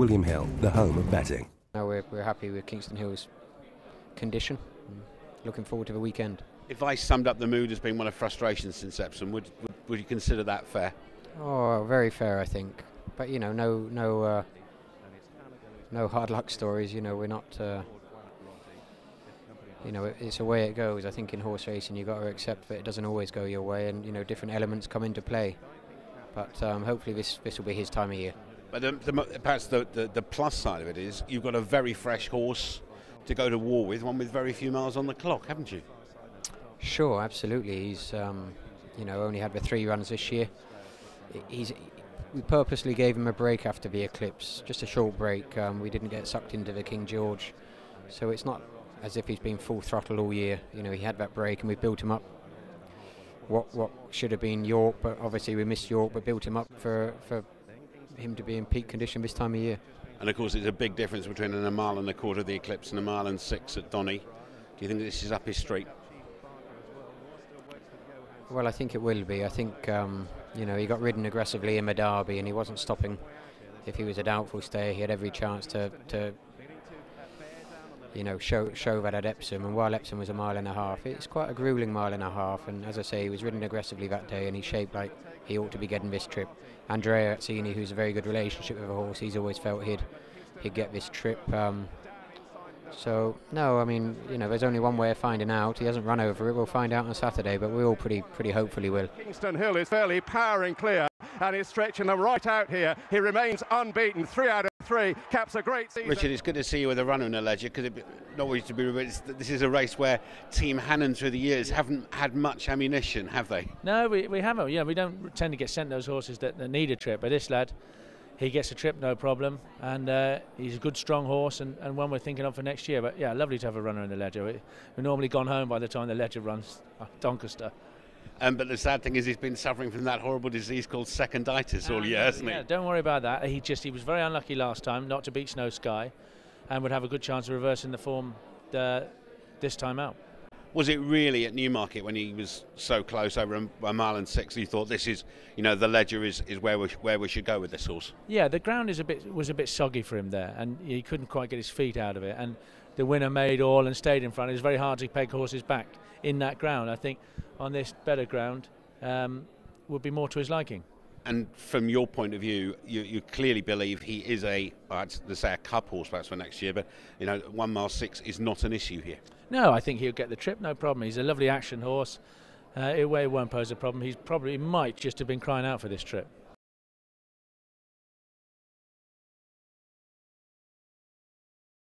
William Hill, the home of betting. No, we're happy with Kingston Hill's condition. Looking forward to the weekend. If I summed up the mood as being one of frustration since Epsom, would you consider that fair? Oh, very fair, I think. But you know, no hard luck stories. You know, we're not. You know, it's the way it goes. I think in horse racing you've got to accept that it doesn't always go your way, and you know, different elements come into play. But hopefully this will be his time of year. But perhaps the plus side of it is you've got a very fresh horse to go to war with, one with very few miles on the clock, haven't you? Sure, absolutely. He's you know, only had the 3 runs this year. We purposely gave him a break after the eclipse, just a short break. We didn't get sucked into the King George, so it's not as if he's been full throttle all year. You know, he had that break, and we built him up. What should have been York, but obviously we missed York, but built him up for him to be in peak condition this time of year. And of course, it's a big difference between a mile and a quarter of the eclipse and a mile and 6 at Donny. Do you think this is up his street? Well, I think it will be. I think you know, he got ridden aggressively in the Derby, and he wasn't stopping. If he was a doubtful stay, he had every chance to you know, show that at Epsom. And while Epsom was a mile and a half, it's quite a gruelling mile and a half. And as I say, he was ridden aggressively that day, and he shaped like he ought to be getting this trip. Andrea Azzini, who's a very good relationship with the horse, he's always felt he'd get this trip. So no, I mean, you know, there's only one way of finding out. He hasn't run over it. We'll find out on Saturday, but we all pretty hopefully will. Kingston Hill is fairly powering clear and is stretching them right out here. He remains unbeaten, 3 out of 3, caps a great season. Richard, it's good to see you with a runner in the Ledger, because not always to be, this is a race where Team Hannon through the years haven't had much ammunition, have they? No, we haven't. Yeah, we don't tend to get sent those horses that need a trip, but this lad, he gets a trip, no problem, and he's a good, strong horse, and one we're thinking of for next year. But yeah, lovely to have a runner in the Ledger. We're normally gone home by the time the Ledger runs Doncaster. But the sad thing is he's been suffering from that horrible disease called seconditis all year, hasn't he? Yeah, don't worry about that. He was very unlucky last time not to beat Snow Sky, and would have a good chance of reversing the form this time out. Was it really at Newmarket when he was so close over a mile and 6? You thought this is, you know, the Ledger is where we should go with this horse? Yeah, the ground was a bit soggy for him there, and he couldn't quite get his feet out of it. And the winner made all and stayed in front. It was very hard to peg horses back in that ground. I think on this better ground would be more to his liking. And from your point of view, you clearly believe he is let's say a cup horse perhaps for next year, but you know, 1 mile 6 is not an issue here. No, I think he'll get the trip, no problem. He's a lovely action horse. It won't pose a problem. He might just have been crying out for this trip.